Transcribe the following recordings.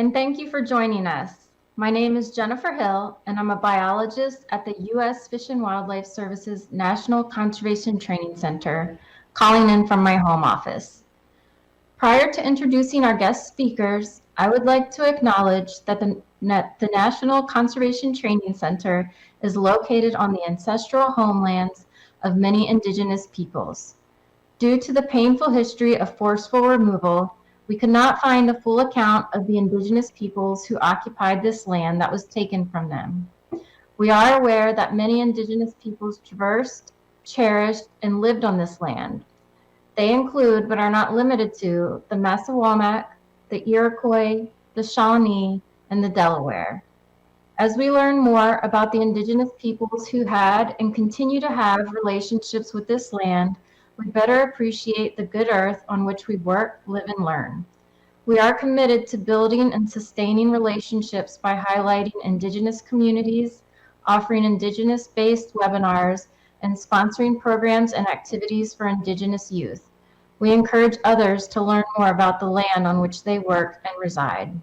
and thank you for joining us. My name is Jennifer Hill, and I'm a biologist at the U.S. Fish and Wildlife Service's National Conservation Training Center, calling in from my home office. Prior to introducing our guest speakers, I would like to acknowledge that the National Conservation Training Center is located on the ancestral homelands of many indigenous peoples. Due to the painful history of forceful removal, we could not find a full account of the indigenous peoples who occupied this land that was taken from them. We are aware that many indigenous peoples traversed, cherished, and lived on this land. They include, but are not limited to, the Massawomack, the Iroquois, the Shawnee, and the Delaware. As we learn more about the indigenous peoples who had and continue to have relationships with this land, we better appreciate the good earth on which we work, live, and learn. We are committed to building and sustaining relationships by highlighting indigenous communities, offering indigenous-based webinars, and sponsoring programs and activities for indigenous youth. We encourage others to learn more about the land on which they work and reside.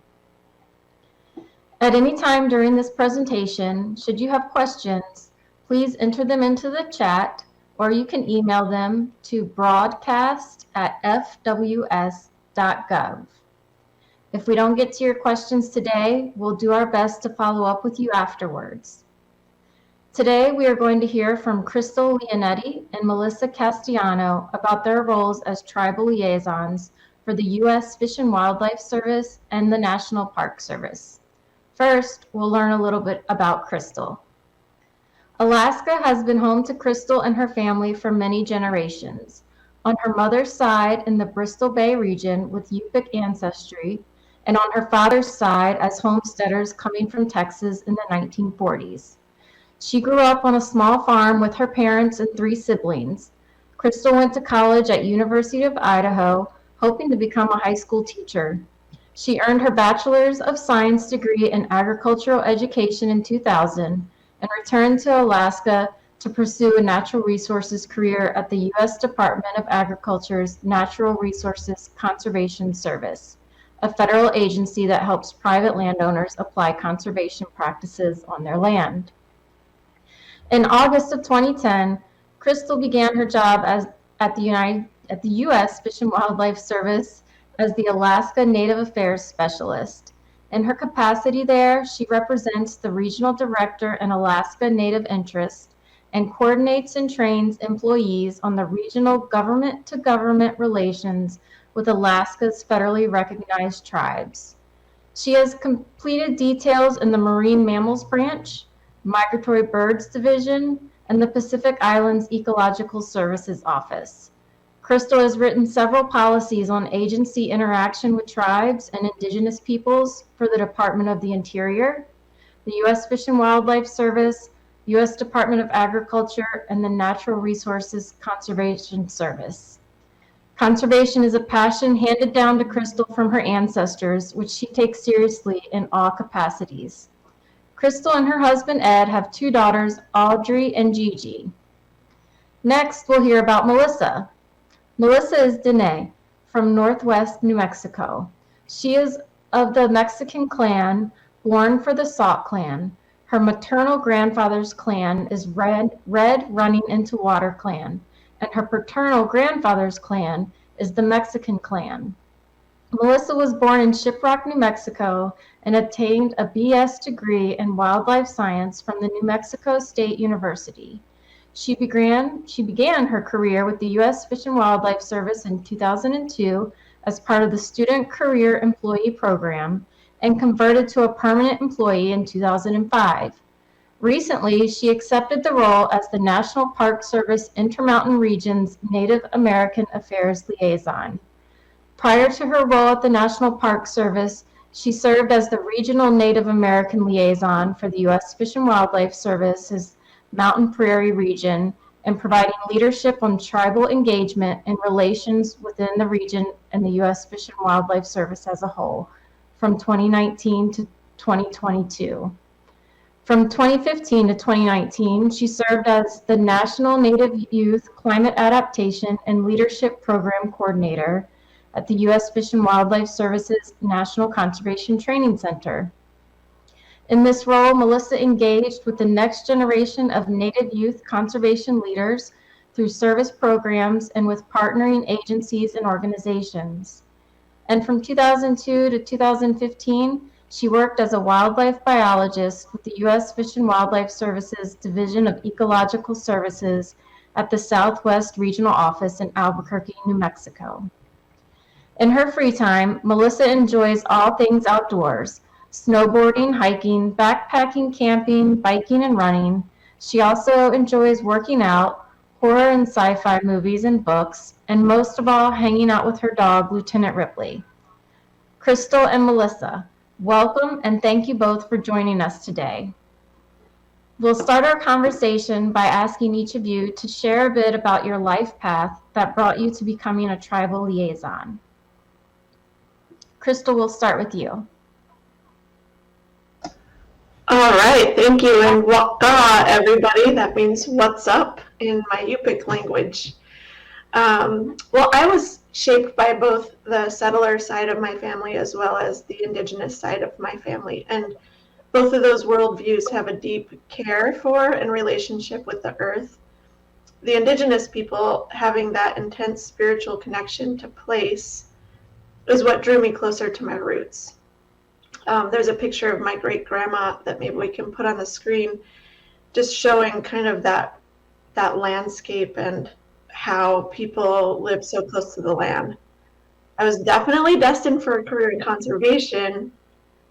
At any time during this presentation, should you have questions, please enter them into the chat, or you can email them to broadcast@fws.gov. If we don't get to your questions today, we'll do our best to follow up with you afterwards. Today, we are going to hear from Crystal Leonetti and Melissa Castiano about their roles as tribal liaisons for the U.S. Fish and Wildlife Service and the National Park Service. First, we'll learn a little bit about Crystal. Alaska has been home to Crystal and her family for many generations. On her mother's side in the Bristol Bay region with Yupik ancestry, and on her father's side as homesteaders coming from Texas in the 1940s. She grew up on a small farm with her parents and 3 siblings. Crystal went to college at University of Idaho, hoping to become a high school teacher. She earned her Bachelor's of Science degree in agricultural education in 2000 and returned to Alaska to pursue a natural resources career at the U.S. Department of Agriculture's Natural Resources Conservation Service, a federal agency that helps private landowners apply conservation practices on their land. In August of 2010, Crystal began her job at the U.S. Fish and Wildlife Service as the Alaska Native Affairs Specialist. In her capacity there, she represents the Regional Director in Alaska Native Interest and coordinates and trains employees on the regional government-to-government relations with Alaska's federally recognized tribes. She has completed details in the Marine Mammals Branch, Migratory Birds Division, and the Pacific Islands Ecological Services Office. Crystal has written several policies on agency interaction with tribes and indigenous peoples for the Department of the Interior, the U.S. Fish and Wildlife Service, U.S. Department of Agriculture, and the Natural Resources Conservation Service. Conservation is a passion handed down to Crystal from her ancestors, which she takes seriously in all capacities. Crystal and her husband Ed have 2 daughters, Audrey and Gigi. Next, we'll hear about Melissa. Melissa is Dene from Northwest New Mexico. She is of the Mexican clan, born for the Sauk clan. Her maternal grandfather's clan is Red Running Into Water clan, and her paternal grandfather's clan is the Mexican clan. Melissa was born in Shiprock, New Mexico, and obtained a BS degree in wildlife science from the New Mexico State University. She began her career with the U.S. Fish and Wildlife Service in 2002 as part of the Student Career Employee Program and converted to a permanent employee in 2005. Recently, she accepted the role as the National Park Service Intermountain Region's Native American Affairs Liaison. Prior to her role at the National Park Service, she served as the Regional Native American Liaison for the U.S. Fish and Wildlife Service's Mountain Prairie region and providing leadership on tribal engagement and relations within the region and the U.S. Fish and Wildlife Service as a whole from 2019 to 2022. From 2015 to 2019, she served as the National Native Youth Climate Adaptation and Leadership Program Coordinator at the U.S. Fish and Wildlife Service's National Conservation Training Center. In this role, Melissa engaged with the next generation of Native youth conservation leaders through service programs and with partnering agencies and organizations. And from 2002 to 2015, she worked as a wildlife biologist with the U.S. Fish and Wildlife Service's Division of Ecological Services at the Southwest Regional Office in Albuquerque, New Mexico. In her free time, Melissa enjoys all things outdoors: snowboarding, hiking, backpacking, camping, biking, and running. She also enjoys working out, horror and sci-fi movies and books, and most of all, hanging out with her dog, Lieutenant Ripley. Crystal and Melissa, welcome and thank you both for joining us today. We'll start our conversation by asking each of you to share a bit about your life path that brought you to becoming a tribal liaison. Crystal, we'll start with you. All right, thank you, and waka, everybody. That means what's up in my Yupik language. Well, I was shaped by both the settler side of my family as well as the indigenous side of my family, and both of those worldviews have a deep care for and relationship with the earth. The indigenous people having that intense spiritual connection to place is what drew me closer to my roots. There's a picture of my great-grandma that maybe we can put on the screen, just showing kind of that landscape and how people live so close to the land. I was definitely destined for a career in conservation.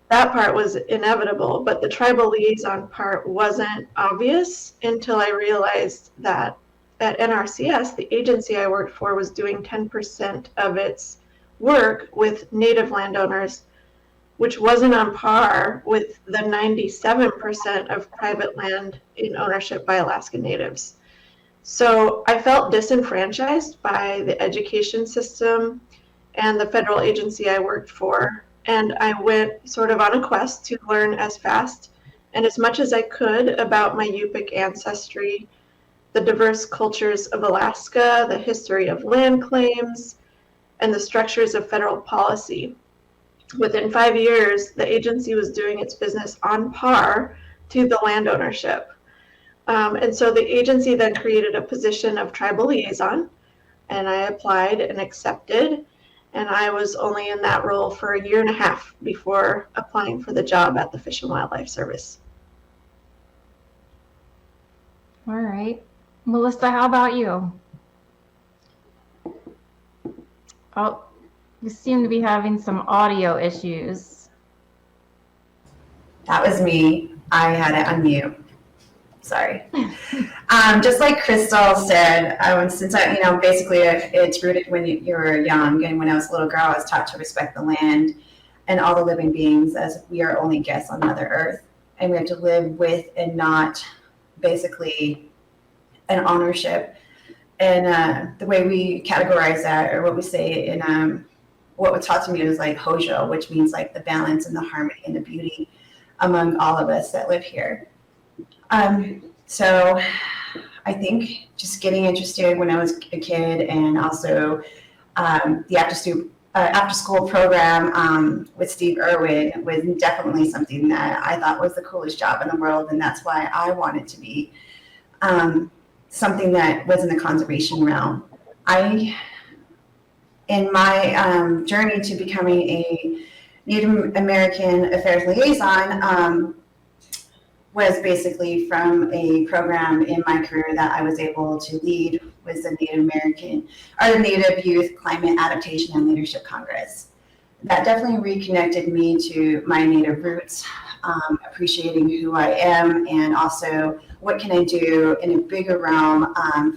That part was inevitable, but the tribal liaison part wasn't obvious until I realized that at NRCS, the agency I worked for was doing 10% of its work with Native landowners, which wasn't on par with the 97% of private land in ownership by Alaska Natives. So I felt disenfranchised by the education system and the federal agency I worked for, and I went sort of on a quest to learn as fast and as much as I could about my Yupik ancestry, the diverse cultures of Alaska, the history of land claims, and the structures of federal policy. Within 5 years, the agency was doing its business on par to the land ownership. And so the agency then created a position of tribal liaison, and I applied and accepted, and I was only in that role for a year and a half before applying for the job at the Fish and Wildlife Service. All right. Melissa, how about you? Oh, we seem to be having some audio issues. That was me. I had it on mute. Sorry. Just like Crystal said, basically it's rooted when you're young, and when I was a little girl, I was taught to respect the land and all the living beings, as we are only guests on Mother Earth, and we have to live with and not basically an ownership. And the way we categorize that, or what we say in what was taught to me, was like Hojo, which means like the balance and the harmony and the beauty among all of us that live here. So I think just getting interested when I was a kid, and also the after school program with Steve Irwin was definitely something that I thought was the coolest job in the world, and that's why I wanted to be something that was in the conservation realm. In my journey to becoming a Native American Affairs liaison, was basically from a program in my career that I was able to lead, was the the Native Youth Climate Adaptation and Leadership Congress. That definitely reconnected me to my Native roots, appreciating who I am, and also what can I do in a bigger realm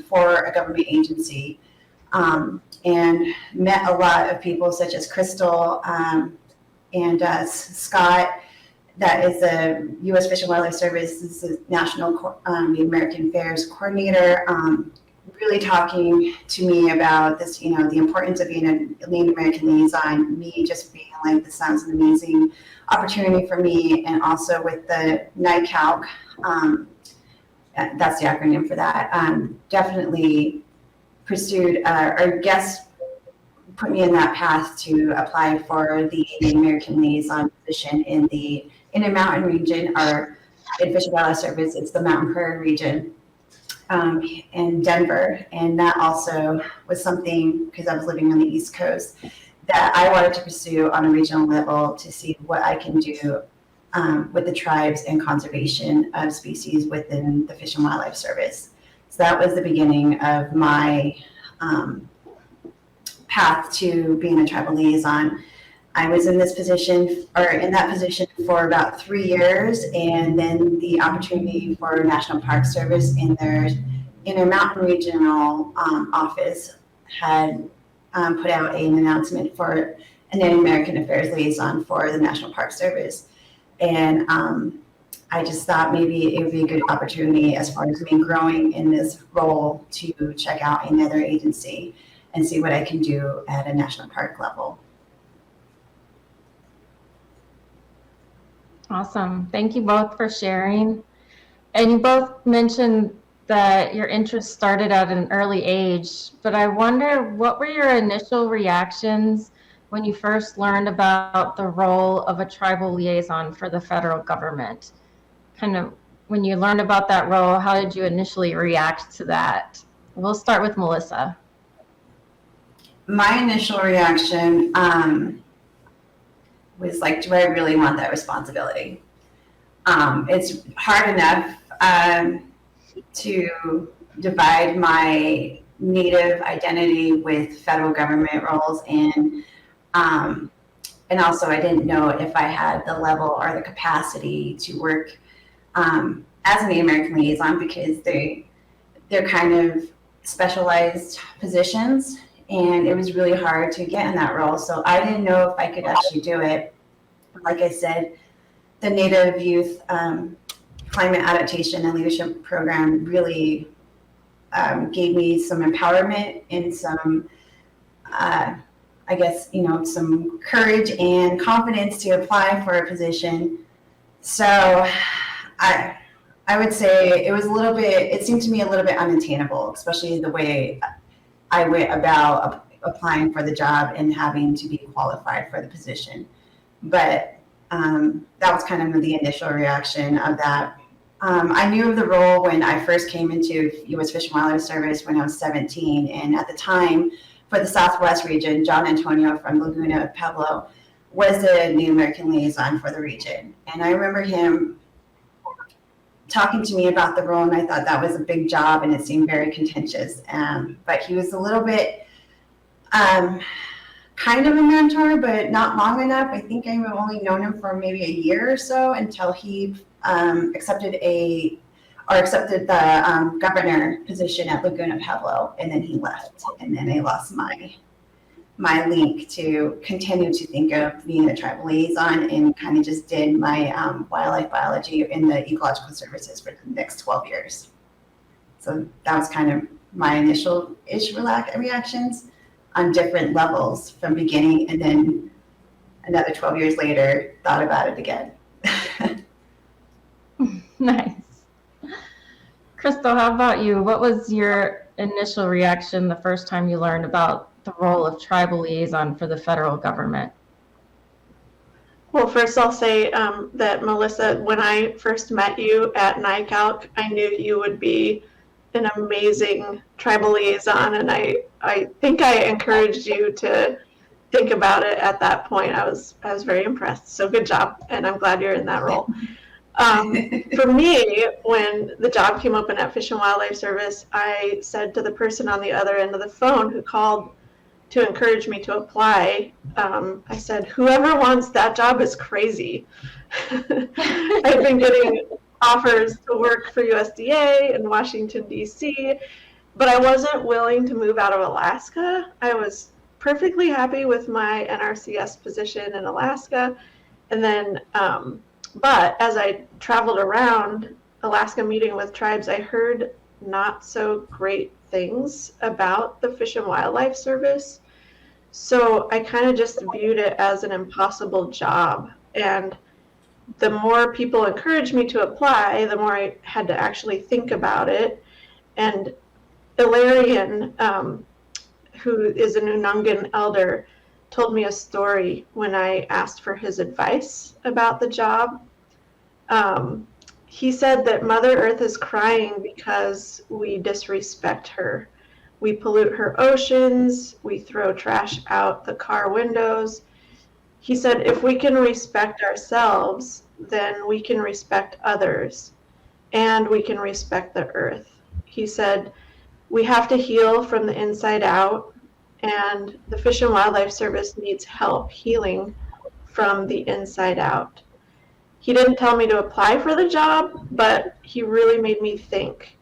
for a government agency, and met a lot of people such as Crystal and Scott, that is the U.S. Fish and Wildlife Service's National Native American Affairs Coordinator, really talking to me about this, the importance of being a Native American liaison, me just being like, this sounds an amazing opportunity for me, and also with the NICALC, that's the acronym for that, definitely pursued, or guest put me in that path to apply for the Native American liaison position in the Intermountain region, or in Fish and Wildlife Service, it's the Mountain Prairie region in Denver. And that also was something, because I was living on the East Coast, that I wanted to pursue on a regional level to see what I can do with the tribes and conservation of species within the Fish and Wildlife Service. So that was the beginning of my path to being a tribal liaison. I was in this position, or in that position, for about 3 years, and then the opportunity for National Park Service in their Intermountain Regional office had put out an announcement for a Native American Affairs liaison for the National Park Service. And I just thought maybe it would be a good opportunity, as far as me growing in this role, to check out another agency and see what I can do at a national park level. Awesome. Thank you both for sharing. And you both mentioned that your interest started at an early age, but I wonder, what were your initial reactions when you first learned about the role of a tribal liaison for the federal government? Kind of, when you learned about that role, how did you initially react to that? We'll start with Melissa. My initial reaction was like, do I really want that responsibility? It's hard enough to divide my Native identity with federal government roles, and also I didn't know if I had the level or the capacity to work as a Native American liaison, because they're kind of specialized positions, and it was really hard to get in that role. So I didn't know if I could actually do it. Like I said, the Native Youth Climate Adaptation and Leadership Program really gave me some empowerment and some, I guess, some courage and confidence to apply for a position. So I would say it seemed to me a little bit unattainable, especially the way I went about applying for the job and having to be qualified for the position. But that was kind of the initial reaction of that. I knew of the role when I first came into U.S. Fish and Wildlife Service when I was 17. And at the time, for the Southwest region, John Antonio from Laguna Pueblo was the Native American liaison for the region. And I remember him talking to me about the role, and I thought that was a big job, and it seemed very contentious. But he was a little bit kind of a mentor, but not long enough. I think I've only known him for maybe a year or so, until he accepted the governor position at Laguna Pueblo, and then he left. And then I lost my link to continue to think of being a tribal liaison, and kind of just did my wildlife biology in the ecological services for the next 12 years. So that was kind of my initial reactions on different levels from beginning, and then another 12 years later, thought about it again. Nice. Crystal, how about you? What was your initial reaction the first time you learned about the role of tribal liaison for the federal government? Well, first I'll say that, Melissa, when I first met you at NICALC, I knew you would be an amazing tribal liaison, and I think I encouraged you to think about it at that point. I was very impressed. So good job, and I'm glad you're in that role. For me, when the job came open at Fish and Wildlife Service, I said to the person on the other end of the phone who called to encourage me to apply, I said, whoever wants that job is crazy. I've been getting offers to work for USDA in Washington, D.C., but I wasn't willing to move out of Alaska. I was perfectly happy with my NRCS position in Alaska. And then, but as I traveled around Alaska meeting with tribes, I heard not so great things about the Fish and Wildlife Service. So I kind of just viewed it as an impossible job. And the more people encouraged me to apply, the more I had to actually think about it. And Ilarian, who is an Unangan elder, told me a story when I asked for his advice about the job. He said that Mother Earth is crying because we disrespect her. We pollute her oceans, we throw trash out the car windows. He said if we can respect ourselves, then we can respect others, and we can respect the earth. He said we have to heal from the inside out, and the Fish and Wildlife Service needs help healing from the inside out. He didn't tell me to apply for the job, but he really made me think.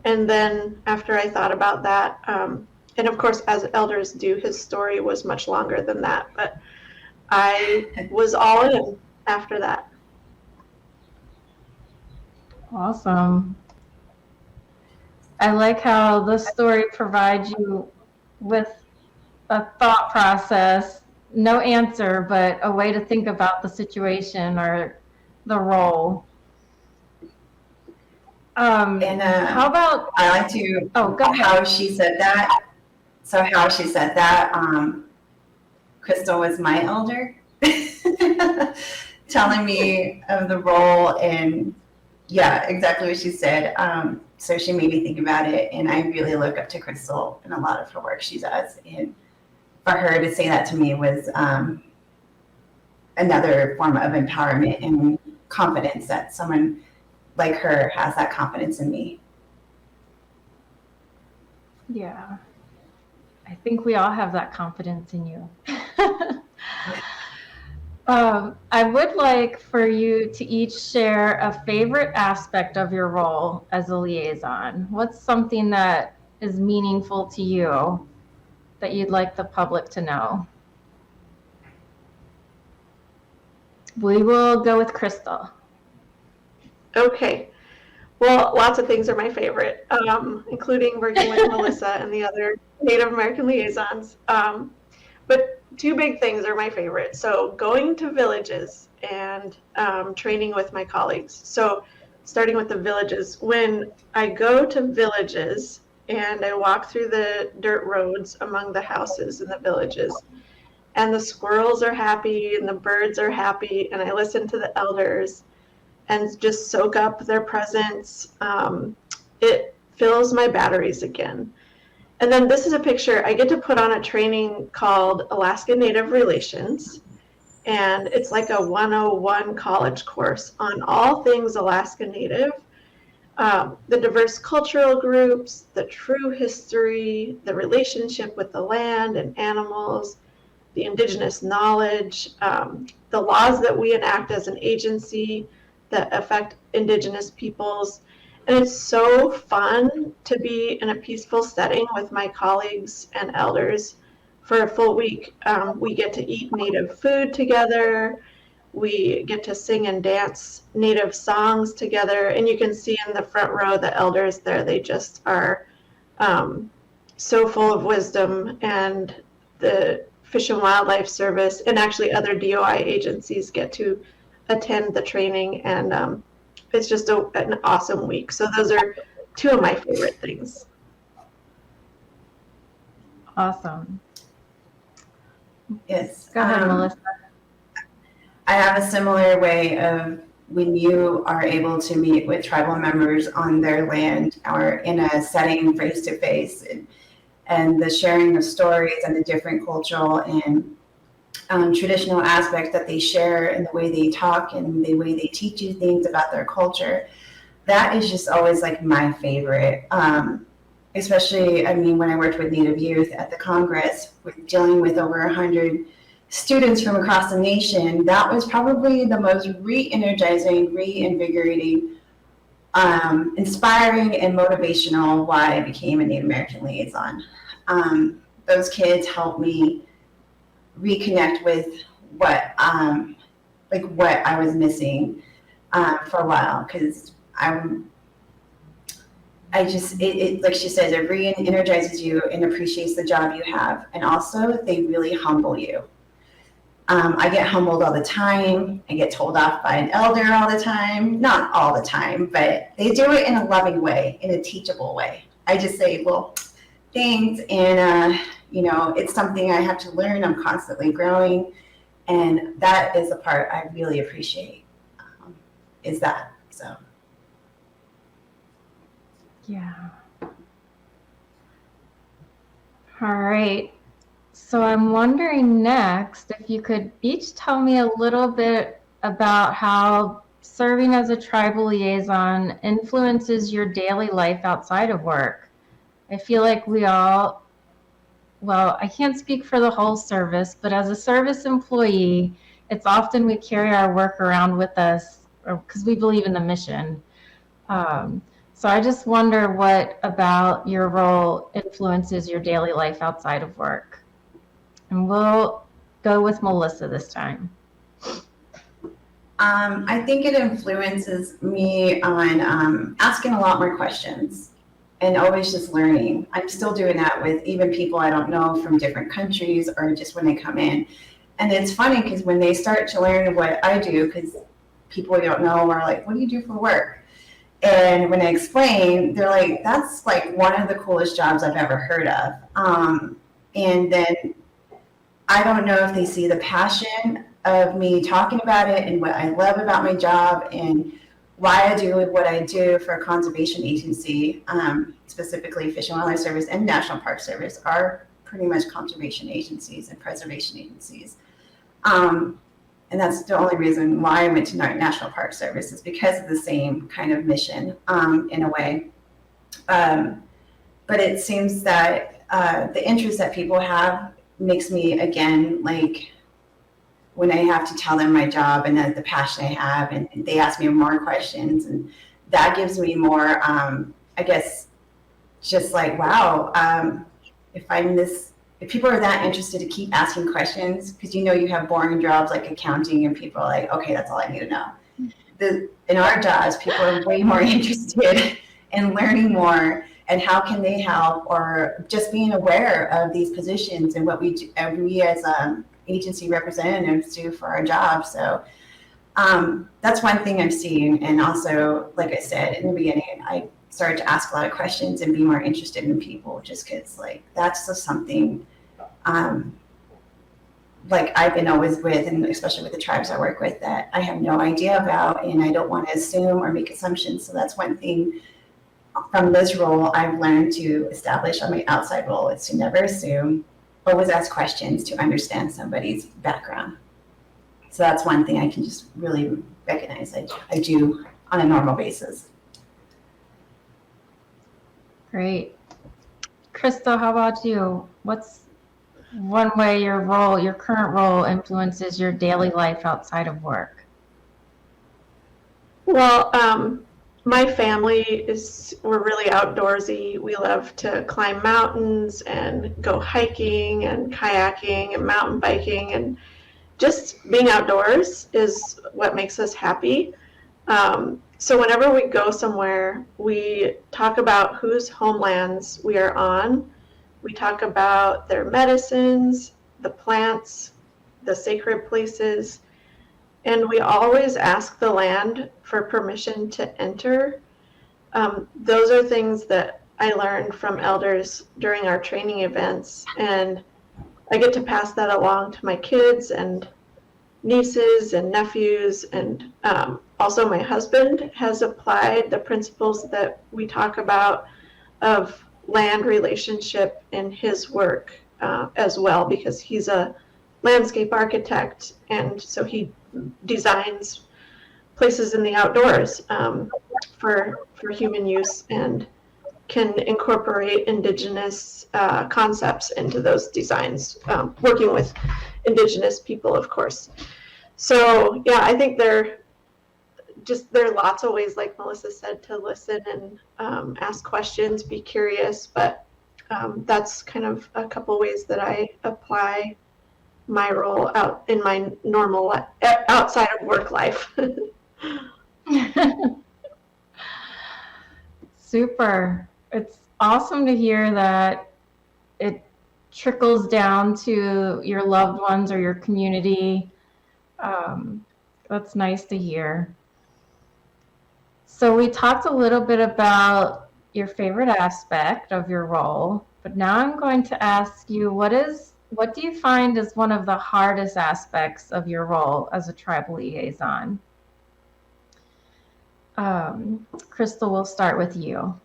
And then after I thought about that, and of course, as elders do, his story was much longer than that, but I was all in after that. Awesome. I like how the story provides you with a thought process, no answer, but a way to think about the situation or the role. And How about, I like to oh, go ahead. how she said that. So how she said that, Crystal was my elder, telling me of the role, and yeah, exactly what she said. So she made me think about it, and I really look up to Crystal in a lot of her work she does. And for her to say that to me was another form of empowerment and confidence that someone like her has that confidence in me. Yeah. I think we all have that confidence in you. I would like for you to each share a favorite aspect of your role as a liaison. What's something that is meaningful to you that you'd like the public to know? We will go with Crystal. Okay. Well, lots of things are my favorite, including working with Melissa and the other Native American liaisons. But two big things are my favorite. So going to villages and training with my colleagues. So starting with the villages, when I go to villages and I walk through the dirt roads among the houses in the villages, and the squirrels are happy and the birds are happy, and I listen to the elders and just soak up their presence, it fills my batteries again. And then this is a picture, I get to put on a training called Alaska Native Relations. And it's like a 101 college course on all things Alaska Native, the diverse cultural groups, the true history, the relationship with the land and animals, the indigenous knowledge, the laws that we enact as an agency that affect indigenous peoples. And it's so fun to be in a peaceful setting with my colleagues and elders for a full week. We get to eat Native food together. We get to sing and dance Native songs together. And you can see in the front row, the elders there, they just are so full of wisdom. And the Fish and Wildlife Service and actually other DOI agencies get to attend the training, and it's just an awesome week. So those are two of my favorite things. Awesome. Yes. Go ahead, Melissa. I have a similar way of when you are able to meet with tribal members on their land or in a setting face to face, and the sharing of stories and the different cultural and traditional aspects that they share and the way they talk and the way they teach you things about their culture. That is just always like my favorite. Especially, I mean, when I worked with Native youth at the Congress, with dealing with over 100 students from across the nation, that was probably the most re-energizing, reinvigorating, inspiring, and motivational why I became a Native American liaison. Those kids helped me reconnect with what I was missing for a while, because it like she says, it re-energizes you and appreciates the job you have, and also they really humble you. I get humbled all the time. I get told off by an elder all the time. Not all the time, but they do it in a loving way, in a teachable way. I just say, well, Thanks. And, it's something I have to learn. I'm constantly growing. And that is the part I really appreciate, is that. So. Yeah. All right. So I'm wondering next if you could each tell me a little bit about how serving as a tribal liaison influences your daily life outside of work. I feel like well, I can't speak for the whole service, but as a service employee, it's often we carry our work around with us because we believe in the mission. So I just wonder what about your role influences your daily life outside of work. And we'll go with Melissa this time. I think it influences me on asking a lot more questions and always just learning. I'm still doing that with even people I don't know from different countries or just when they come in. And it's funny because when they start to learn what I do, because people we don't know are like, what do you do for work? And when I explain, they're like, that's like one of the coolest jobs I've ever heard of. And then I don't know if they see the passion of me talking about it and what I love about my job and why I do what I do for a conservation agency, specifically Fish and Wildlife Service and National Park Service are pretty much conservation agencies and preservation agencies. And that's the only reason why I went to National Park Service is because of the same kind of mission in a way. But it seems that the interest that people have makes me, again, like when I have to tell them my job and the passion I have, and they ask me more questions, and that gives me more, I guess, just like, wow, if people are that interested to keep asking questions, because you have boring jobs like accounting and people are like, okay, that's all I need to know. In our jobs, people are way more interested in learning more and how can they help, or just being aware of these positions and what we do, we as agency representatives do for our job. So that's one thing I'm seeing. And also, like I said in the beginning, I started to ask a lot of questions and be more interested in people, just because like that's just something like I've been always with, and especially with the tribes I work with, that I have no idea about, and I don't want to assume or make assumptions. So that's one thing from this role I've learned to establish on my outside role, is to never assume, always ask questions to understand somebody's background. So that's one thing I can just really recognize I do on a normal basis. Great. Crystal, how about you? What's one way your current role influences your daily life outside of work? Well, my family we're really outdoorsy. We love to climb mountains and go hiking and kayaking and mountain biking, and just being outdoors is what makes us happy. So whenever we go somewhere, we talk about whose homelands we are on. We talk about their medicines, the plants, the sacred places, and we always ask the land for permission to enter. Those are things that I learned from elders during our training events, and I get to pass that along to my kids and nieces and nephews, and also my husband has applied the principles that we talk about of land relationship in his work as well, because he's a landscape architect, and so he designs places in the outdoors for human use, and can incorporate indigenous concepts into those designs, working with indigenous people, of course. So yeah, I think there are lots of ways, like Melissa said, to listen and ask questions, be curious, but that's kind of a couple ways that I apply my role out in my normal outside of work life. Super. It's awesome to hear that it trickles down to your loved ones or your community. That's nice to hear. So we talked a little bit about your favorite aspect of your role. But now I'm going to ask you, what do you find is one of the hardest aspects of your role as a tribal liaison? Crystal, we'll start with you.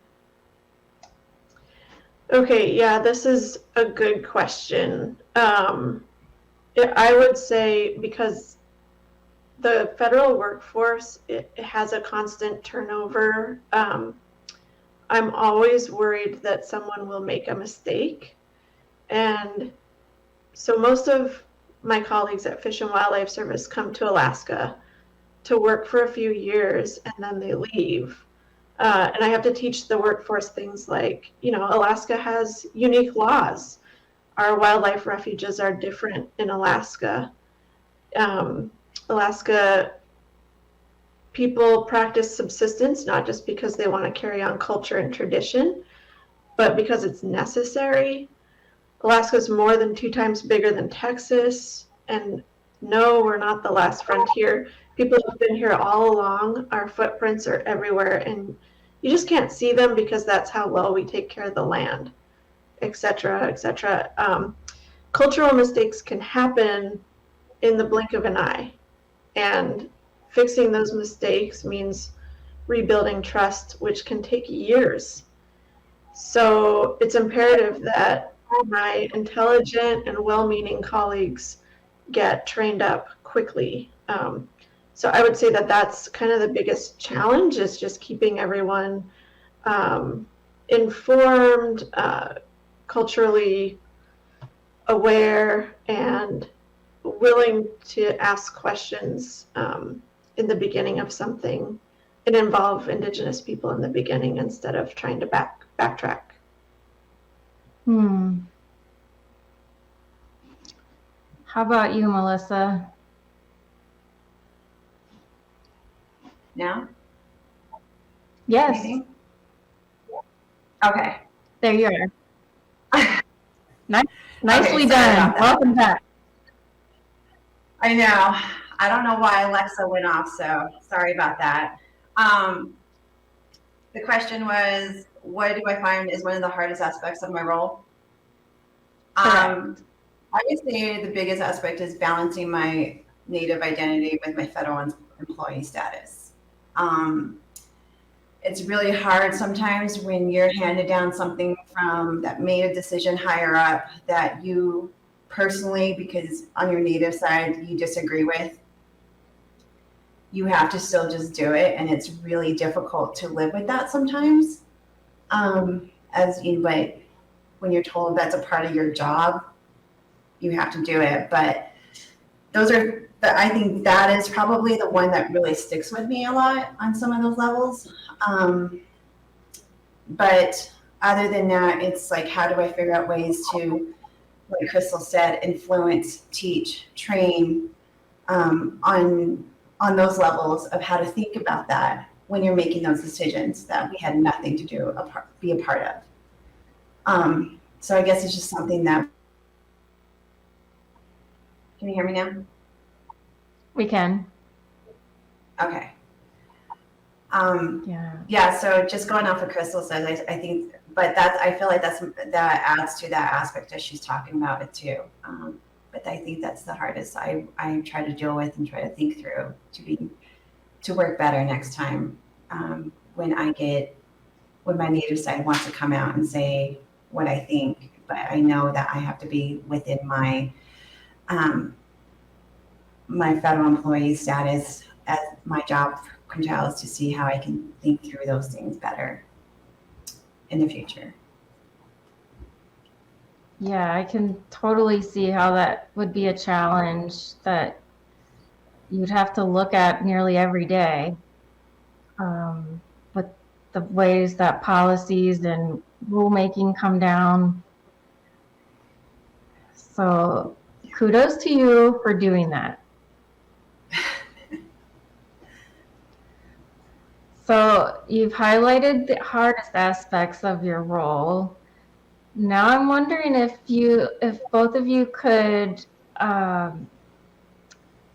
Okay, yeah, this is a good question. I would say because the federal workforce, it has a constant turnover. I'm always worried that someone will make a mistake. And so most of my colleagues at Fish and Wildlife Service come to Alaska to work for a few years and then they leave. And I have to teach the workforce things like, Alaska has unique laws. Our wildlife refuges are different in Alaska. Alaska people practice subsistence, not just because they want to carry on culture and tradition, but because it's necessary. Alaska is more than 2 times bigger than Texas. And no, we're not the last frontier. People have been here all along. Our footprints are everywhere. And you just can't see them because that's how well we take care of the land, et cetera, et cetera. Cultural mistakes can happen in the blink of an eye. And fixing those mistakes means rebuilding trust, which can take years. So it's imperative that my intelligent and well-meaning colleagues get trained up quickly. So I would say that that's kind of the biggest challenge, is just keeping everyone informed, culturally aware, and willing to ask questions in the beginning of something and involve Indigenous people in the beginning instead of trying to backtrack. How about you, Melissa? Now? Yes. Anything? Okay. There you are. Nicely Okay, sorry done. about that. Welcome back. I know. I don't know why Alexa went off, so sorry about that. The question was, what do I find is one of the hardest aspects of my role? I would say the biggest aspect is balancing my Native identity with my federal employee status. It's really hard sometimes when you're handed down something from that made a decision higher up that you personally, because on your Native side, you disagree with. You have to still just do it, and it's really difficult to live with that sometimes. But when you're told that's a part of your job, you have to do it. But I think that is probably the one that really sticks with me a lot on some of those levels. But other than that, it's like, how do I figure out ways to, like Crystal said, influence, teach, train on those levels of how to think about that when you're making those decisions that we had nothing to be a part of. So I guess it's just something that. Can you hear me now? We can. Okay. Yeah. Yeah. So just going off what Crystal says, I think, but I feel like that adds to that aspect that she's talking about it too. But I think that's the hardest I try to deal with and try to think through to work better next time. When my Native side wants to come out and say what I think, but I know that I have to be within my my federal employee status, as my job entails, to see how I can think through those things better in the future. Yeah, I can totally see how that would be a challenge that you'd have to look at nearly every day. With the ways that policies and rulemaking come down. So kudos to you for doing that. So you've highlighted the hardest aspects of your role. Now I'm wondering if both of you could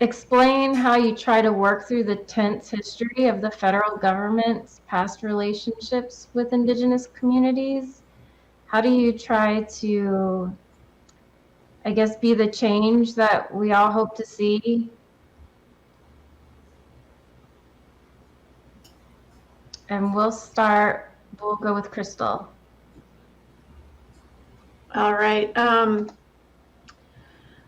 explain how you try to work through the tense history of the federal government's past relationships with Indigenous communities. how do you try to, I guess, be the change that we all hope to see? And we'll go with Crystal. All right.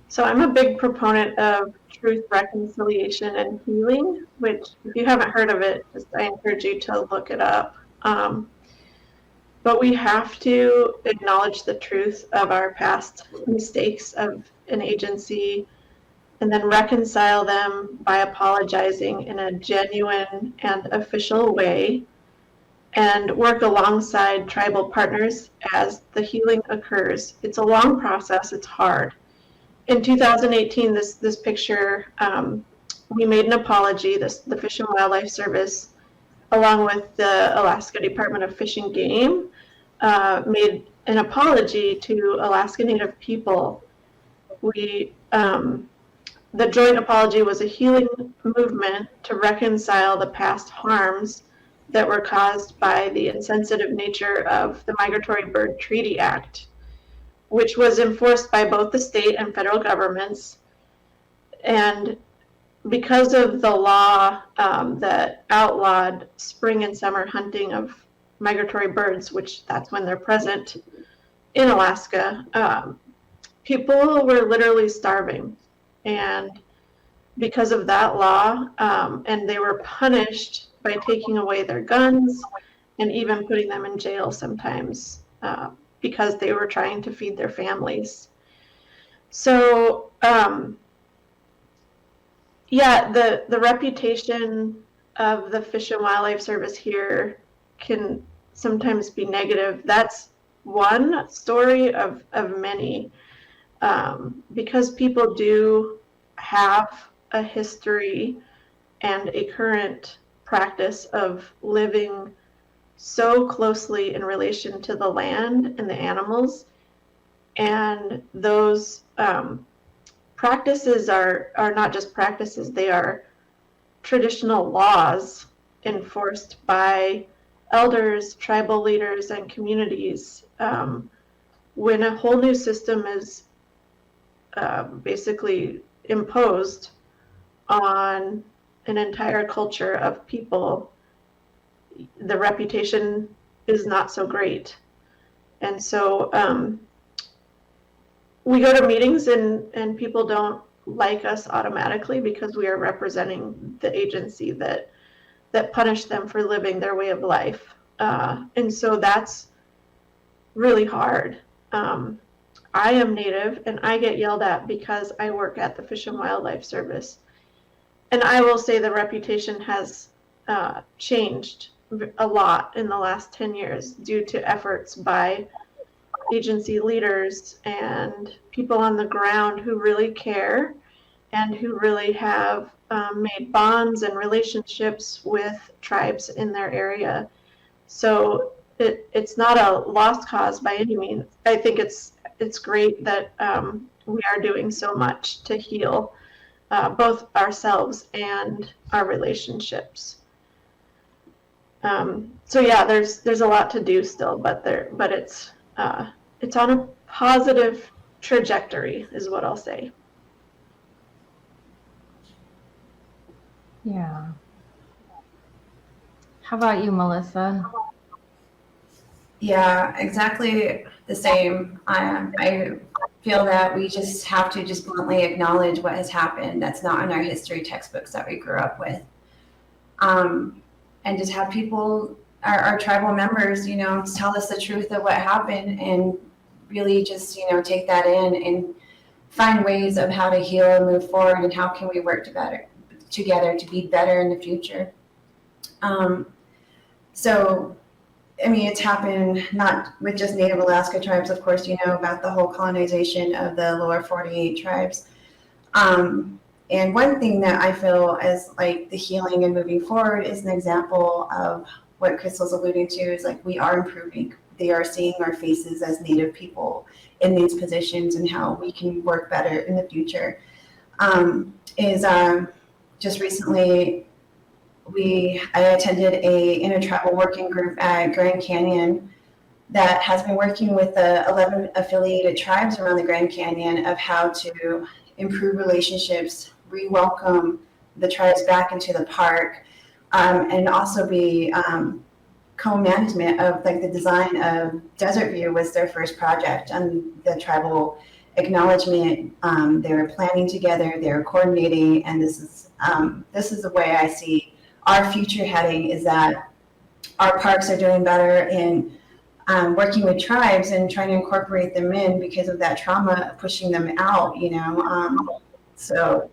So I'm a big proponent of truth, reconciliation, and healing, which if you haven't heard of it, I encourage you to look it up. But we have to acknowledge the truth of our past mistakes of an agency and then reconcile them by apologizing in a genuine and official way and work alongside tribal partners as the healing occurs. It's a long process, it's hard. In 2018, this picture, we made an apology, the Fish and Wildlife Service, along with the Alaska Department of Fish and Game, made an apology to Alaska Native people. The joint apology was a healing movement to reconcile the past harms that were caused by the insensitive nature of the Migratory Bird Treaty Act, which was enforced by both the state and federal governments. And because of the law that outlawed spring and summer hunting of migratory birds, which that's when they're present in Alaska, people were literally starving. And because of that law, and they were punished by taking away their guns and even putting them in jail sometimes because they were trying to feed their families. So, yeah, the reputation of the Fish and Wildlife Service here can sometimes be negative. That's one story of many, because people do have a history and a current practice of living so closely in relation to the land and the animals. And those practices are not just practices, they are traditional laws enforced by elders, tribal leaders, and communities. When a whole new system is basically imposed on an entire culture of people, the reputation is not so great. And so we go to meetings and people don't like us automatically because we are representing the agency that punished them for living their way of life. And so that's really hard. I am Native and I get yelled at because I work at the Fish and Wildlife Service. And I will say the reputation has changed a lot in the last 10 years due to efforts by agency leaders and people on the ground who really care and who really have made bonds and relationships with tribes in their area. So it's not a lost cause by any means. I think it's great that we are doing so much to heal both ourselves and our relationships. So yeah, there's a lot to do still, but it's on a positive trajectory, is what I'll say. Yeah. How about you, Melissa? Yeah, exactly the same. I feel that we just have to just bluntly acknowledge what has happened. That's not in our history textbooks that we grew up with. And just have people, our tribal members, tell us the truth of what happened and really just, take that in and find ways of how to heal and move forward and how can we work together to be better in the future. So, I mean, it's happened not with just Native Alaska tribes, of course, about the whole colonization of the lower 48 tribes. And one thing that I feel as like the healing and moving forward is an example of what Crystal's alluding to is like we are improving. They are seeing our faces as Native people in these positions and how we can work better in the future. Just recently, I attended a intertribal working group at Grand Canyon that has been working with the 11 affiliated tribes around the Grand Canyon of how to improve relationships, re-welcome the tribes back into the park, and also be co-management of like the design of Desert View was their first project and the tribal acknowledgement. They were planning together, they were coordinating, and this is the way I see our future heading, is that our parks are doing better in working with tribes and trying to incorporate them in because of that trauma pushing them out, so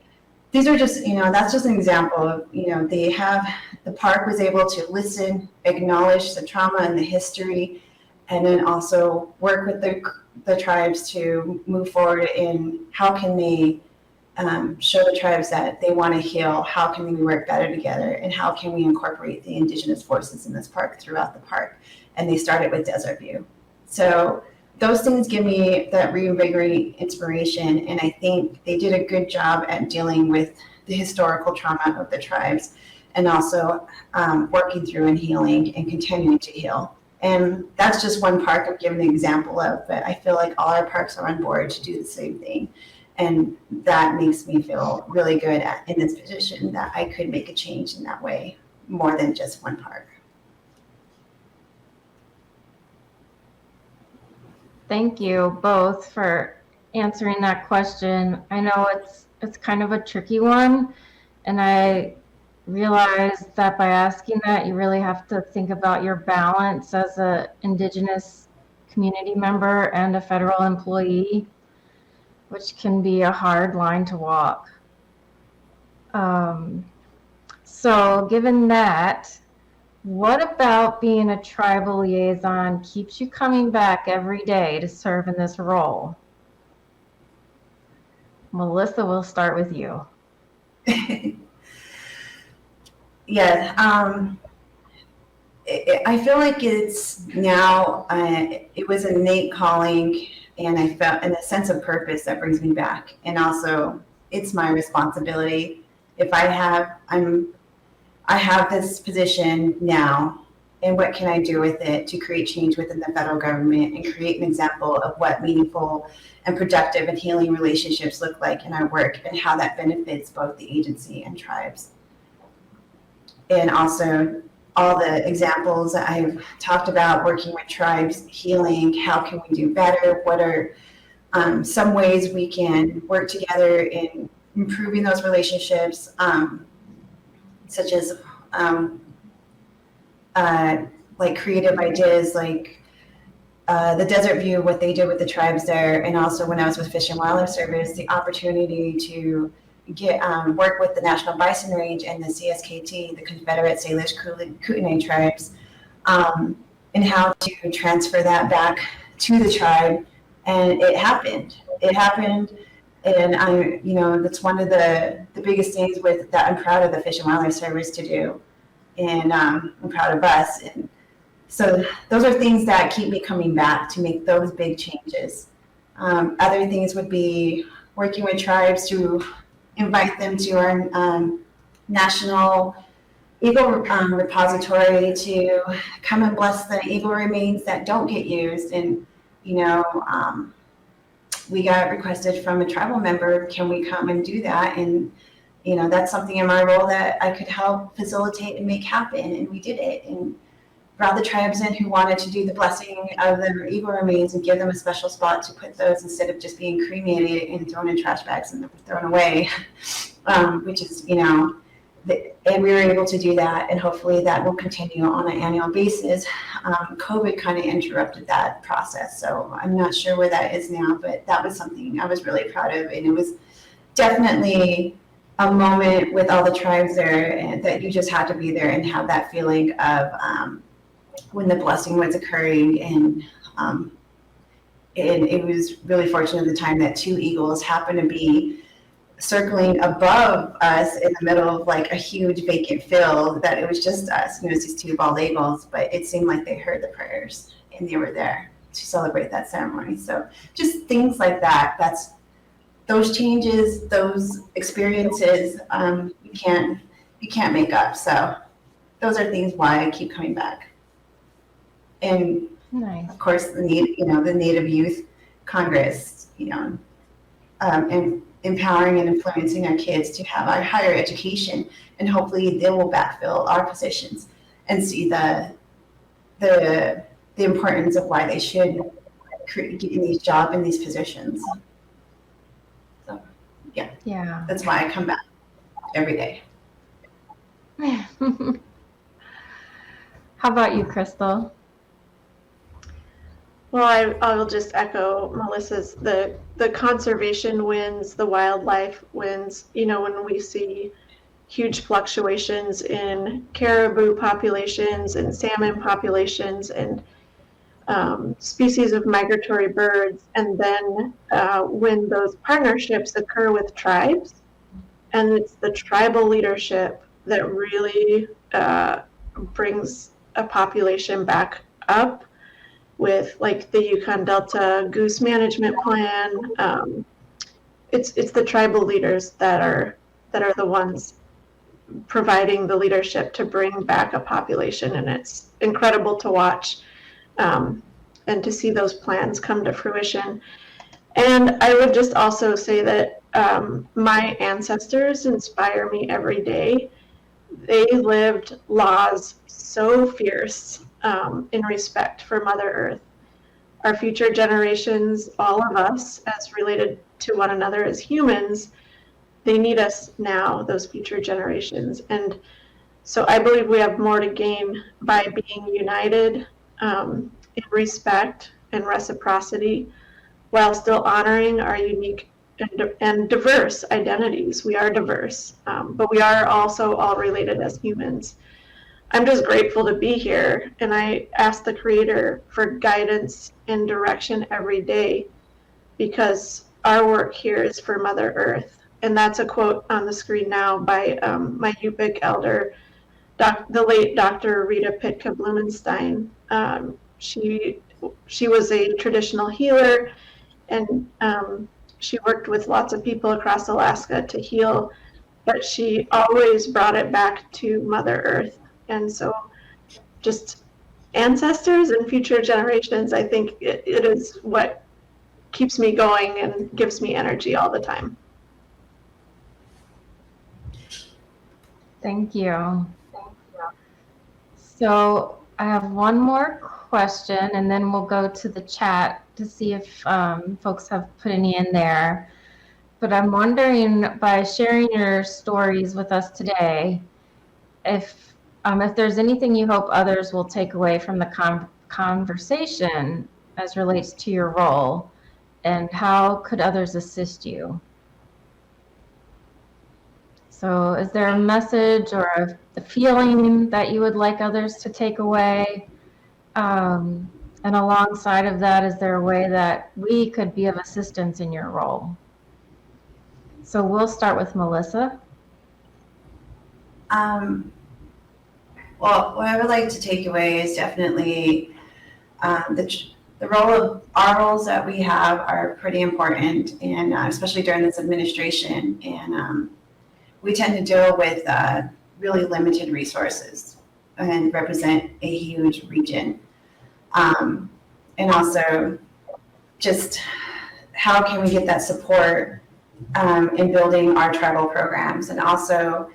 these are just, that's just an example of, the park was able to listen, acknowledge the trauma and the history, and then also work with the tribes to move forward in how can they show the tribes that they want to heal, how can we work better together, and how can we incorporate the indigenous forces in this park throughout the park. And they started with Desert View. So those things give me that reinvigorating inspiration, and I think they did a good job at dealing with the historical trauma of the tribes, and also working through and healing and continuing to heal. And that's just one park I'm giving an example of, but I feel like all our parks are on board to do the same thing. And that makes me feel really good in this position that I could make a change in that way, more than just one park. Thank you both for answering that question. I know it's kind of a tricky one, and I realize that by asking that, you really have to think about your balance as an Indigenous community member and a federal employee, which can be a hard line to walk. So given that, what about being a tribal liaison keeps you coming back every day to serve in this role? Melissa, we'll start with you. Yeah, I feel like it's now, it was an innate calling, and I felt in a sense of purpose that brings me back. And also it's my responsibility. If I have this position now, and what can I do with it to create change within the federal government and create an example of what meaningful and productive and healing relationships look like in our work, and how that benefits both the agency and tribes. And also all the examples that I've talked about, working with tribes, healing, how can we do better? What are some ways we can work together in improving those relationships, such as like creative ideas, like the Desert View, what they did with the tribes there, and also when I was with Fish and Wildlife Service, the opportunity to get work with the National Bison Range and the CSKT, the Confederate Salish Kootenai tribes, and how to transfer that back to the tribe. And it happened. And that's one of the biggest things with that I'm proud of the Fish and Wildlife Service to do. And I'm proud of us. And so those are things that keep me coming back to make those big changes. Other things would be working with tribes to invite them to our national eagle repository to come and bless the eagle remains that don't get used. And, we got requested from a tribal member, can we come and do that? And, that's something in my role that I could help facilitate and make happen. And we did it, and brought the tribes in who wanted to do the blessing of their eagle remains and give them a special spot to put those, instead of just being cremated and thrown in trash bags and thrown away, which is, and we were able to do that, and hopefully that will continue on an annual basis. COVID kind of interrupted that process, so I'm not sure where that is now, but that was something I was really proud of, and it was definitely a moment with all the tribes there, and that you just had to be there and have that feeling of when the blessing was occurring. And it was really fortunate at the time that two eagles happened to be circling above us in the middle of like a huge vacant field, that it was just us. It was these two bald eagles, but it seemed like they heard the prayers and they were there to celebrate that ceremony. So just things like that. That's those changes, those experiences, you can't make up. So those are things why I keep coming back. And Nice. Of course, the Native Youth Congress, and empowering and influencing our kids to have a higher education, and hopefully they will backfill our positions and see the importance of why they should get in these jobs, in these positions. So, Yeah. that's why I come back every day. How about you, Crystal? Well, I will just echo Melissa's, the conservation wins, the wildlife wins. When we see huge fluctuations in caribou populations and salmon populations and species of migratory birds, and then when those partnerships occur with tribes, and it's the tribal leadership that really brings a population back up, with like the Yukon Delta Goose Management Plan. It's the tribal leaders that are the ones providing the leadership to bring back a population, and it's incredible to watch and to see those plans come to fruition. And I would just also say that my ancestors inspire me every day. They lived laws so fierce in respect for Mother Earth. Our future generations, all of us, as related to one another as humans, they need us now, those future generations. And so I believe we have more to gain by being united in respect and reciprocity, while still honoring our unique and diverse identities. We are diverse, but we are also all related as humans. I'm just grateful to be here, and I ask the Creator for guidance and direction every day, because our work here is for Mother Earth. And that's a quote on the screen now by my Yupik elder, the late Dr. Rita Pitka Blumenstein. She was a traditional healer, and she worked with lots of people across Alaska to heal, but she always brought it back to Mother Earth. And so just ancestors and future generations, I think it is what keeps me going and gives me energy all the time. Thank you. So I have one more question, and then we'll go to the chat to see if folks have put any in there. But I'm wondering, by sharing your stories with us today, if there's anything you hope others will take away from the conversation as relates to your role, and how could others assist you? So is there a message or a feeling that you would like others to take away? And alongside of that, is there a way that we could be of assistance in your role? So we'll start with Melissa. Well, what I would like to take away is definitely the role of our roles that we have are pretty important, and especially during this administration. And we tend to deal with really limited resources and represent a huge region. And also just how can we get that support in building our tribal programs. And also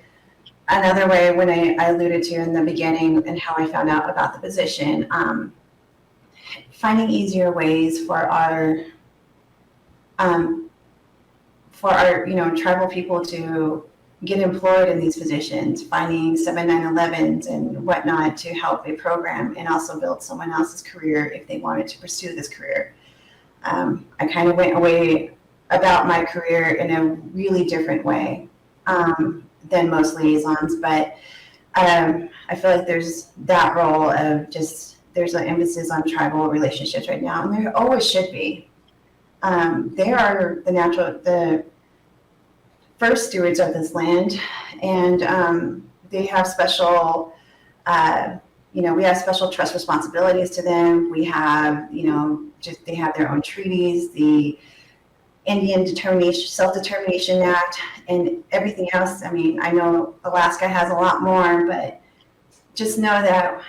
another way, when I alluded to in the beginning and how I found out about the position, finding easier ways for our tribal people to get employed in these positions, finding 7911s and whatnot to help a program and also build someone else's career if they wanted to pursue this career. I kind of went away about my career in a really different way than most liaisons, but I feel like there's that role of just, there's an emphasis on tribal relationships right now, and there always should be. They are the first stewards of this land, and they have special, we have special trust responsibilities to them. We have, they have their own treaties, the Indian Self-Determination Act, and everything else. I mean, I know Alaska has a lot more, but just know that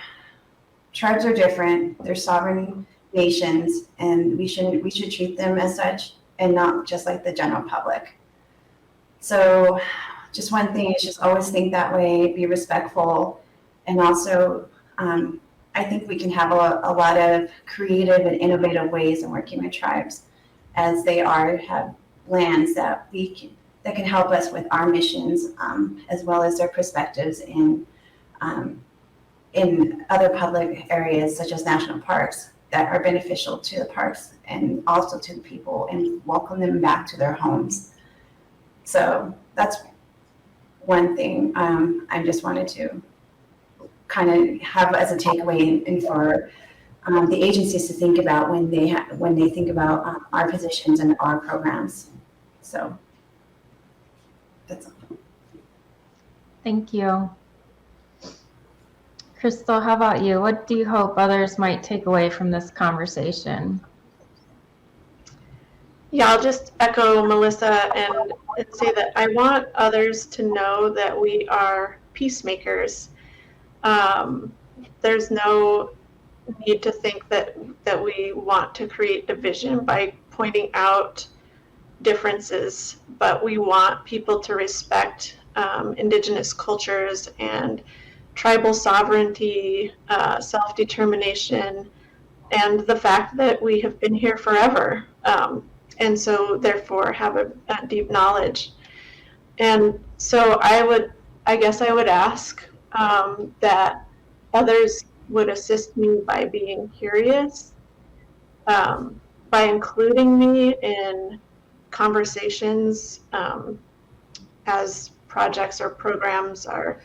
tribes are different. They're sovereign nations, and we should treat them as such and not just like the general public. So just one thing is just always think that way, be respectful, and also I think we can have a lot of creative and innovative ways in working with tribes, as they have lands that can help us with our missions, as well as their perspectives in other public areas such as national parks that are beneficial to the parks and also to the people, and welcome them back to their homes. So that's one thing I just wanted to kind of have as a takeaway, and for the agencies to think about when they think about our positions and our programs. So that's all. Thank you. Crystal, how about you? What do you hope others might take away from this conversation? Yeah, I'll just echo Melissa and say that I want others to know that we are peacemakers. There's no need to think that we want to create division by pointing out differences, but we want people to respect indigenous cultures and tribal sovereignty, self-determination, and the fact that we have been here forever, and so therefore have a deep knowledge. And so I guess I would ask that others would assist me by being curious, by including me in conversations as projects or programs are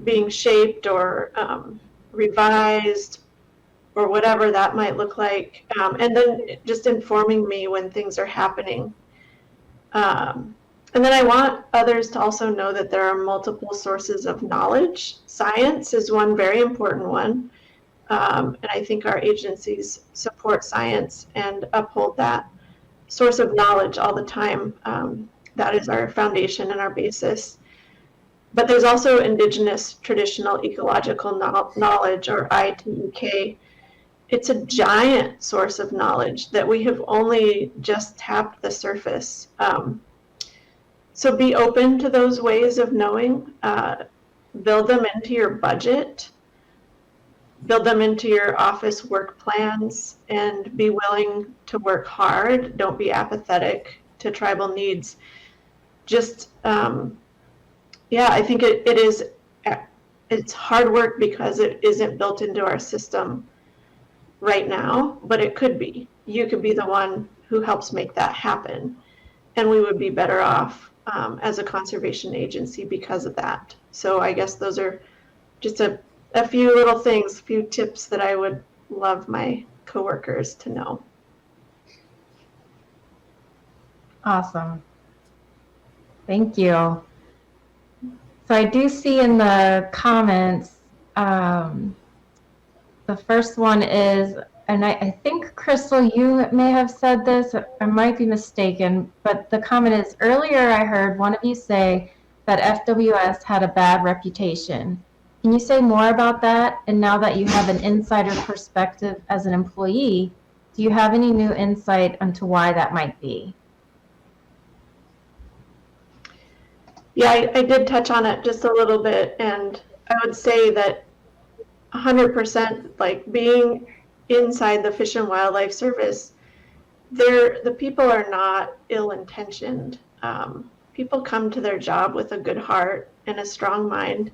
being shaped or revised, or whatever that might look like, and then just informing me when things are happening. And then I want others to also know that there are multiple sources of knowledge. Science is one very important one, and I think our agencies support science and uphold that source of knowledge all the time. That is our foundation and our basis. But there's also indigenous traditional ecological knowledge, or ITEK. It's a giant source of knowledge that we have only just tapped the surface. So be open to those ways of knowing. Build them into your budget. Build them into your office work plans, and be willing to work hard. Don't be apathetic to tribal needs. Just, I think it's hard work because it isn't built into our system right now, but it could be. You could be the one who helps make that happen, and we would be better off as a conservation agency because of that. So I guess those are just a few little things, a few tips that I would love my coworkers to know. Awesome. Thank you. So I do see in the comments, the first one is, and I think, Crystal, you may have said this, I might be mistaken, but the comment is, earlier I heard one of you say that FWS had a bad reputation. Can you say more about that? And now that you have an insider perspective as an employee, do you have any new insight into why that might be? Yeah, I did touch on it just a little bit, and I would say that 100%, like being inside the Fish and Wildlife Service, the people are not ill-intentioned. People come to their job with a good heart and a strong mind,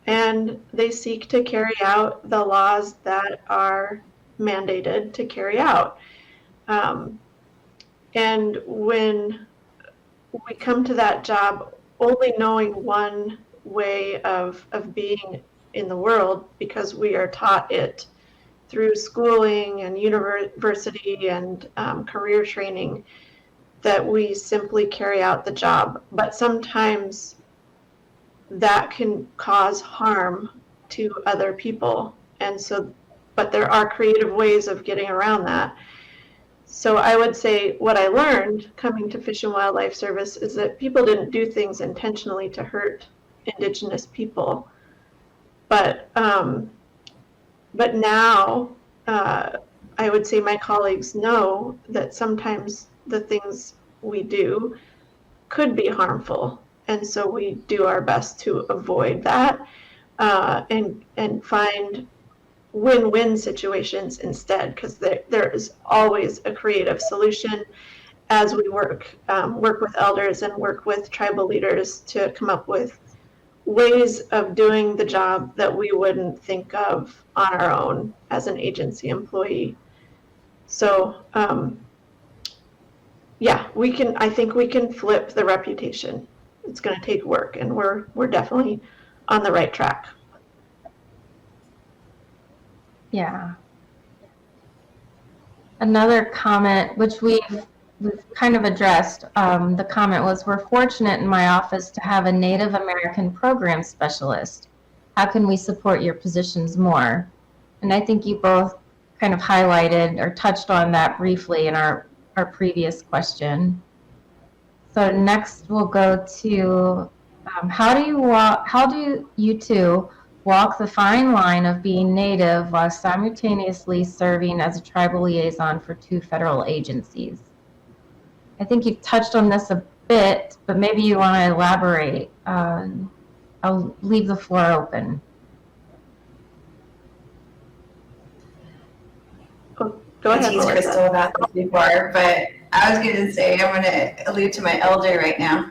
and they seek to carry out the laws that are mandated to carry out. And when we come to that job only knowing one way of being in the world, because we are taught it through schooling and university and career training, that we simply carry out the job. But sometimes that can cause harm to other people. And so, but there are creative ways of getting around that. So I would say what I learned coming to Fish and Wildlife Service is that people didn't do things intentionally to hurt Indigenous people. But But now, I would say my colleagues know that sometimes the things we do could be harmful. And so we do our best to avoid that, and find win-win situations instead, because there is always a creative solution as we work with elders and work with tribal leaders to come up with ways of doing the job that we wouldn't think of on our own as an agency employee. So yeah, I think we can flip the reputation. It's going to take work, and we're definitely on the right track. Yeah. Another comment, which we've kind of addressed, the comment was, we're fortunate in my office to have a Native American program specialist. How can we support your positions more? And I think you both kind of highlighted or touched on that briefly in our previous question. So next we'll go to how do you two walk the fine line of being Native while simultaneously serving as a tribal liaison for 2 federal agencies? I think you've touched on this a bit, but maybe you want to elaborate. I'll leave the floor open. Oh, go ahead, I teased Melissa. Crystal about this before, but I was going to say I'm going to allude to my elder right now.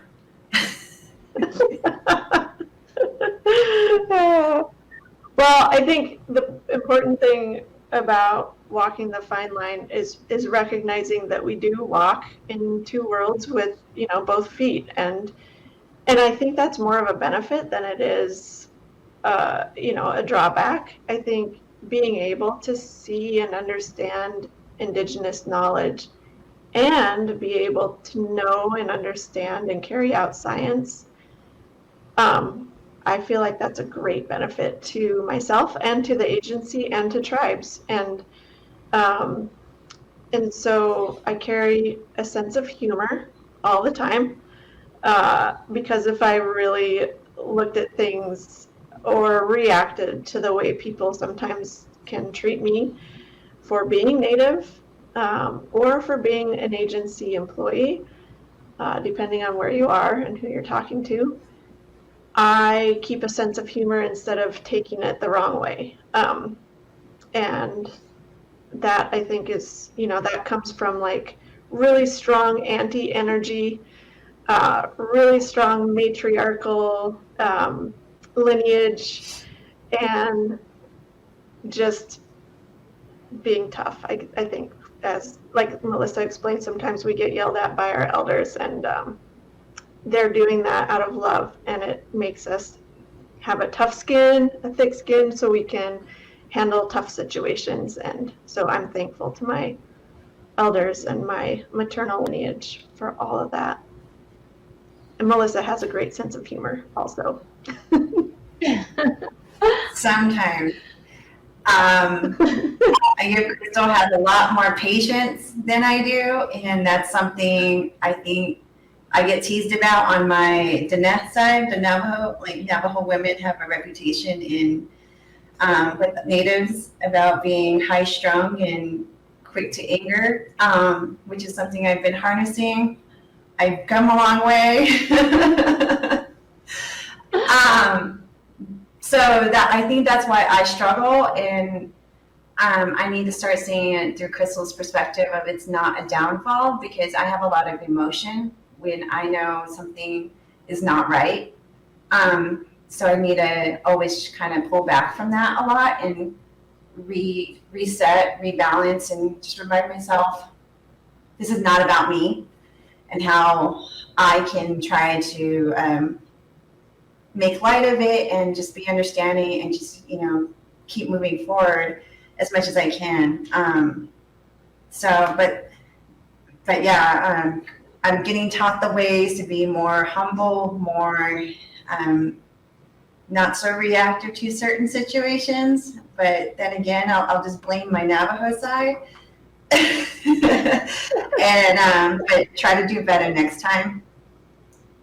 Well, I think the important thing about walking the fine line is recognizing that we do walk in 2 worlds with, both feet, and I think that's more of a benefit than it is, a drawback. I think being able to see and understand Indigenous knowledge and be able to know and understand and carry out science, I feel like that's a great benefit to myself and to the agency and to tribes. And so I carry a sense of humor all the time, because if I really looked at things or reacted to the way people sometimes can treat me for being Native, or for being an agency employee, depending on where you are and who you're talking to, I keep a sense of humor instead of taking it the wrong way. And that, I think, is, that comes from like really strong anti-energy, really strong matriarchal lineage, and just being tough. I think, as like Melissa explained, sometimes we get yelled at by our elders, and they're doing that out of love, and it makes us have a thick skin, so we can handle tough situations. And so I'm thankful to my elders and my maternal lineage for all of that. And Melissa has a great sense of humor also. Sometimes. Crystal has a lot more patience than I do, and that's something I think I get teased about on my Diné side. The Navajo women have a reputation in with natives about being high-strung and quick to anger, which is something I've been harnessing. I've come a long way. So that, I think that's why I struggle, and I need to start seeing it through Crystal's perspective of it's not a downfall, because I have a lot of emotion when I know something is not right. So I need to always kind of pull back from that a lot and reset, rebalance, and just remind myself this is not about me, and how I can try to make light of it and just be understanding and just, keep moving forward as much as I can. But yeah, I'm getting taught the ways to be more humble, more not so reactive to certain situations. But then again, I'll just blame my Navajo side and but try to do better next time.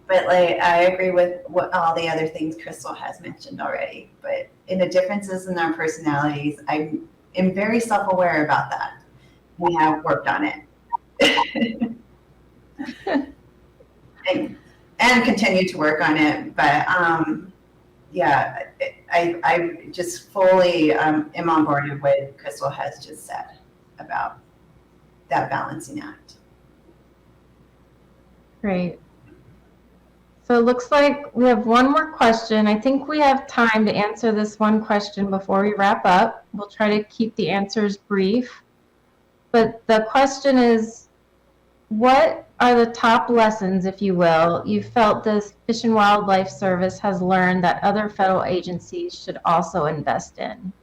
But like, I agree with what all the other things Crystal has mentioned already. But in the differences in our personalities, I am very self-aware about that. We have worked on it. and continue to work on it. But yeah, I just fully am on board with what Crystal has just said about that balancing act. Great. So it looks like we have one more question. I think we have time to answer this one question before we wrap up. We'll try to keep the answers brief. But the question is, what are the top lessons, if you will, you felt the Fish and Wildlife Service has learned that other federal agencies should also invest in?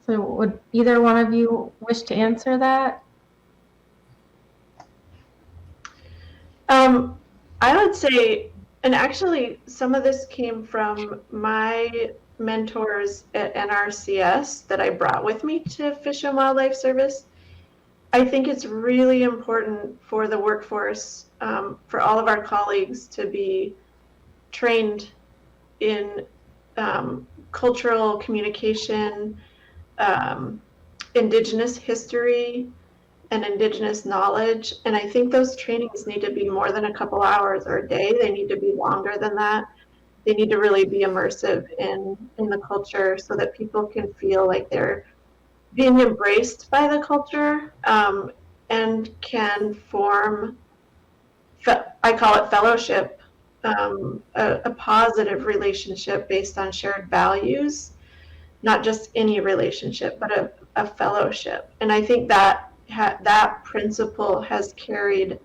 So would either one of you wish to answer that? I would say, and actually some of this came from my mentors at NRCS that I brought with me to Fish and Wildlife Service. I think it's really important for the workforce, for all of our colleagues to be trained in cultural communication, Indigenous history, and Indigenous knowledge. And I think those trainings need to be more than a couple hours or a day. They need to be longer than that. They need to really be immersive in the culture so that people can feel like they're being embraced by the culture, and can form, I call it fellowship, a positive relationship based on shared values, not just any relationship, but a fellowship. And I think that that principle has carried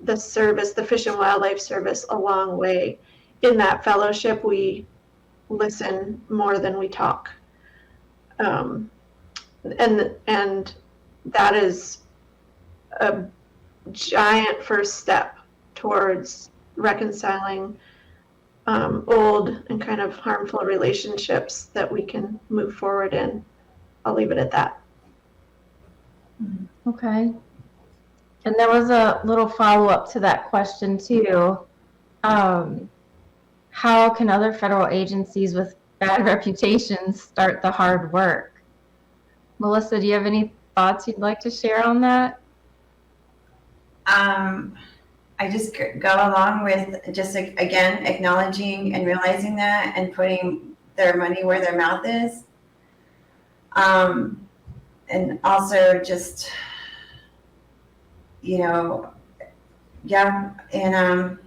the service, the Fish and Wildlife Service, a long way. In that fellowship, we listen more than we talk. And that is a giant first step towards reconciling old and kind of harmful relationships that we can move forward in. I'll leave it at that. Okay. And there was a little follow-up to that question too. How can other federal agencies with bad reputations start the hard work? Melissa, do you have any thoughts you'd like to share on that? I just go along with just, again, acknowledging and realizing that and putting their money where their mouth is. And also just, yeah, and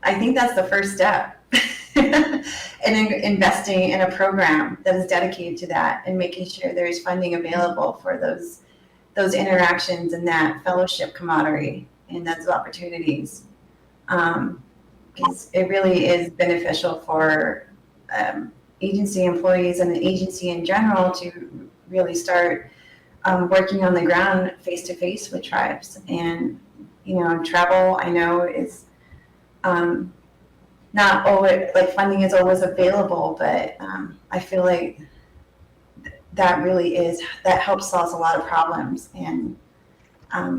I think that's the first step. And investing in a program that is dedicated to that and making sure there's funding available for those interactions and that fellowship camaraderie and those opportunities. Because it really is beneficial for agency employees and the agency in general to really start working on the ground face-to-face with tribes. And, travel, I know, is not always, like, funding is always available, but I feel like that helps solve a lot of problems and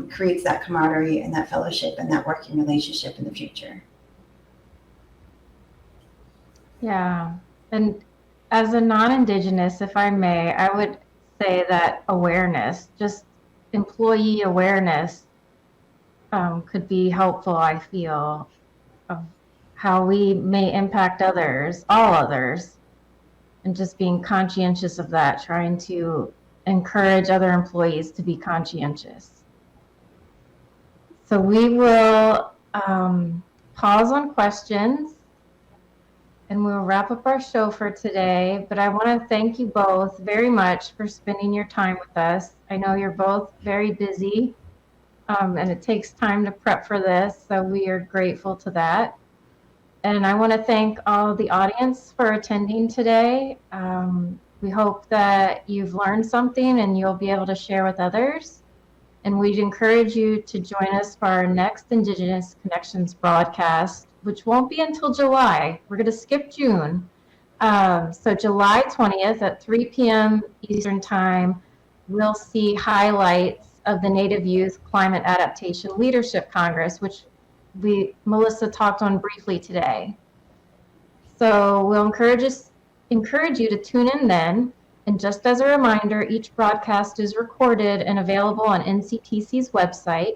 creates that camaraderie and that fellowship and that working relationship in the future. Yeah, and as a non-Indigenous, if I may, I would say that awareness, just employee awareness, could be helpful, I feel, of how we may impact others, all others, and just being conscientious of that, trying to encourage other employees to be conscientious. So we will pause on questions and we'll wrap up our show for today. But I want to thank you both very much for spending your time with us. I know you're both very busy and it takes time to prep for this, so we are grateful to that. And I want to thank all the audience for attending today. We hope that you've learned something and you'll be able to share with others. And we'd encourage you to join us for our next Indigenous Connections broadcast, which won't be until July. We're going to skip June. So July 20th at 3 p.m. Eastern Time, we'll see highlights of the Native Youth Climate Adaptation Leadership Congress, which Melissa talked on briefly today. So we'll encourage you to tune in then. And just as a reminder, each broadcast is recorded and available on NCTC's website.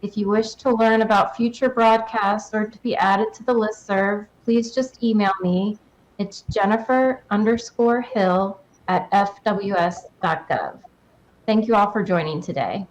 If you wish to learn about future broadcasts or to be added to the listserv, please just email me. It's Jennifer_Hill@fws.gov. Thank you all for joining today.